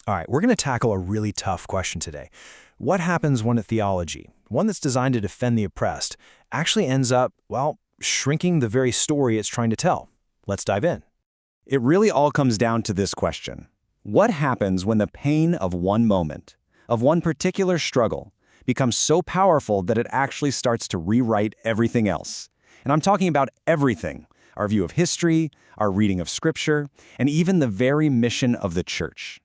All right, we're going to tackle a really tough question today. What happens when a theology, one that's designed to defend the oppressed, actually ends up, well, shrinking the very story it's trying to tell? Let's dive in. It really all comes down to this question. What happens when the pain of one moment, of one particular struggle, becomes so powerful that it actually starts to rewrite everything else? And I'm talking about everything: our view of history, our reading of Scripture, and even the very mission of the church.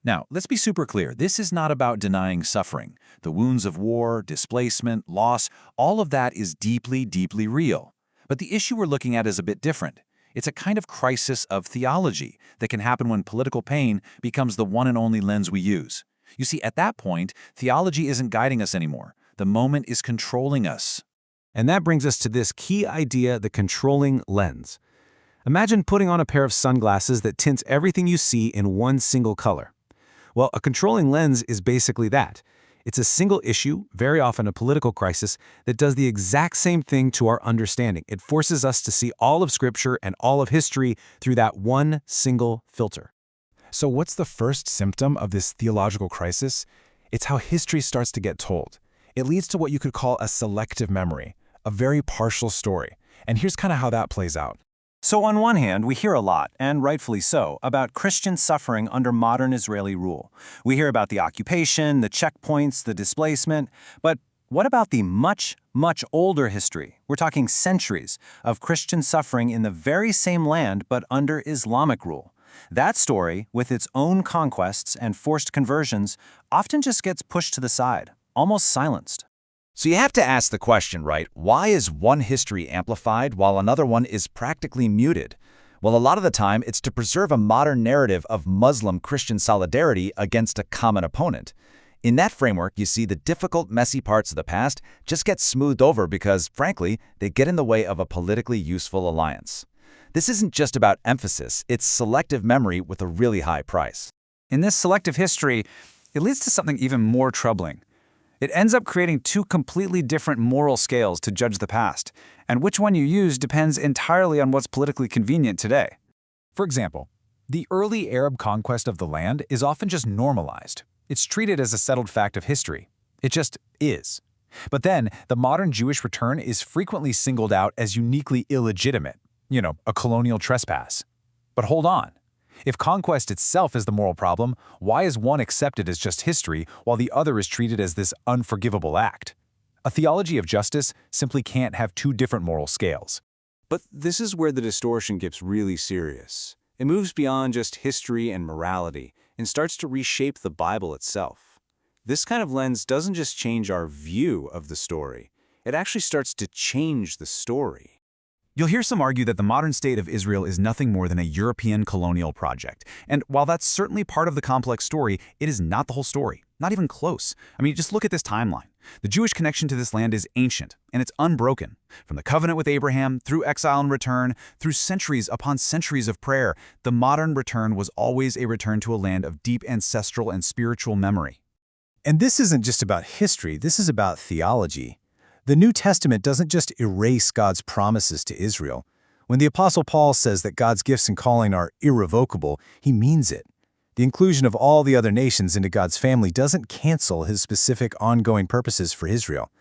Now, let's be super clear. This is not about denying suffering. The wounds of war, displacement, loss, all of that is deeply, deeply real. But the issue we're looking at is a bit different. It's a kind of crisis of theology that can happen when political pain becomes the one and only lens we use. You see, at that point, theology isn't guiding us anymore. The moment is controlling us. And that brings us to this key idea, the controlling lens. Imagine putting on a pair of sunglasses that tints everything you see in one single color. Well, a controlling lens is basically that. It's a single issue, very often a political crisis, that does the exact same thing to our understanding. It forces us to see all of Scripture and all of history through that one single filter. So what's the first symptom of this theological crisis? It's how history starts to get told. It leads to what you could call a selective memory, a very partial story. And here's kind of how that plays out. So on one hand, we hear a lot, and rightfully so, about Christian suffering under modern Israeli rule. We hear about the occupation, the checkpoints, the displacement. But what about the much, much older history? We're talking centuries of Christian suffering in the very same land, but under Islamic rule. That story, with its own conquests and forced conversions, often just gets pushed to the side, almost silenced. So you have to ask the question, right? Why is one history amplified while another one is practically muted? Well, a lot of the time, it's to preserve a modern narrative of Muslim-Christian solidarity against a common opponent. In that framework, you see the difficult, messy parts of the past just get smoothed over because, frankly, they get in the way of a politically useful alliance. This isn't just about emphasis, it's selective memory with a really high price. In this selective history, it leads to something even more troubling. It ends up creating two completely different moral scales to judge the past, and which one you use depends entirely on what's politically convenient today. For example, the early Arab conquest of the land is often just normalized. It's treated as a settled fact of history. It just is. But then, the modern Jewish return is frequently singled out as uniquely illegitimate. A colonial trespass. But hold on. If conquest itself is the moral problem, why is one accepted as just history while the other is treated as this unforgivable act? A theology of justice simply can't have two different moral scales. But this is where the distortion gets really serious. It moves beyond just history and morality and starts to reshape the Bible itself. This kind of lens doesn't just change our view of the story, it actually starts to change the story. You'll hear some argue that the modern state of Israel is nothing more than a European colonial project. And while that's certainly part of the complex story, it is not the whole story. Not even close. I mean, just look at this timeline. The Jewish connection to this land is ancient, and it's unbroken. From the covenant with Abraham, through exile and return, through centuries upon centuries of prayer, the modern return was always a return to a land of deep ancestral and spiritual memory. And this isn't just about history, this is about theology. The New Testament doesn't just erase God's promises to Israel. When the Apostle Paul says that God's gifts and calling are irrevocable, he means it. The inclusion of all the other nations into God's family doesn't cancel his specific ongoing purposes for Israel.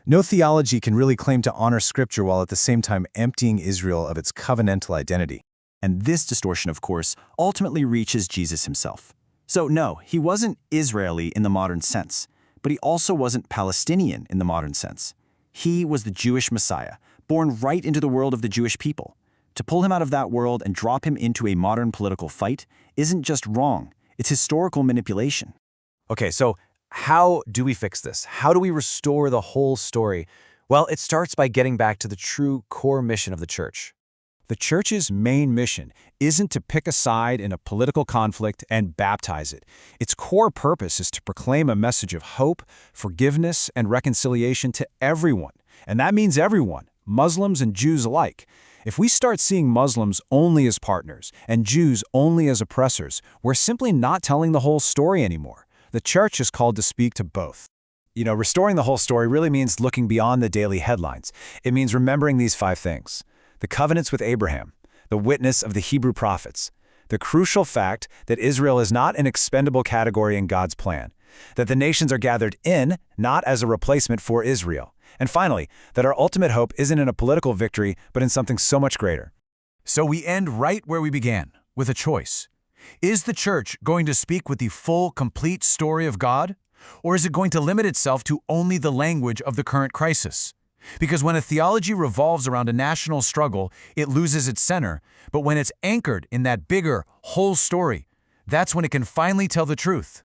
No theology can really claim to honor Scripture while at the same time emptying Israel of its covenantal identity. And this distortion, of course, ultimately reaches Jesus himself. So no, he wasn't Israeli in the modern sense, but he also wasn't Palestinian in the modern sense. He was the Jewish Messiah, born right into the world of the Jewish people. To pull him out of that world and drop him into a modern political fight isn't just wrong, it's historical manipulation. Okay, so how do we fix this? How do we restore the whole story? Well, it starts by getting back to the true core mission of the church. The church's main mission isn't to pick a side in a political conflict and baptize it. Its core purpose is to proclaim a message of hope, forgiveness, and reconciliation to everyone. And that means everyone, Muslims and Jews alike. If we start seeing Muslims only as partners and Jews only as oppressors, we're simply not telling the whole story anymore. The church is called to speak to both. Restoring the whole story really means looking beyond the daily headlines. It means remembering these 5 things: the covenants with Abraham, the witness of the Hebrew prophets, The crucial fact that Israel is not an expendable category in God's plan, that the nations are gathered in, not as a replacement for Israel. And finally, that our ultimate hope isn't in a political victory, but in something so much greater. So we end right where we began, with a choice. Is the church going to speak with the full, complete story of God? Or is it going to limit itself to only the language of the current crisis? Because when a theology revolves around a national struggle, it loses its center. But when it's anchored in that bigger, whole story, that's when it can finally tell the truth.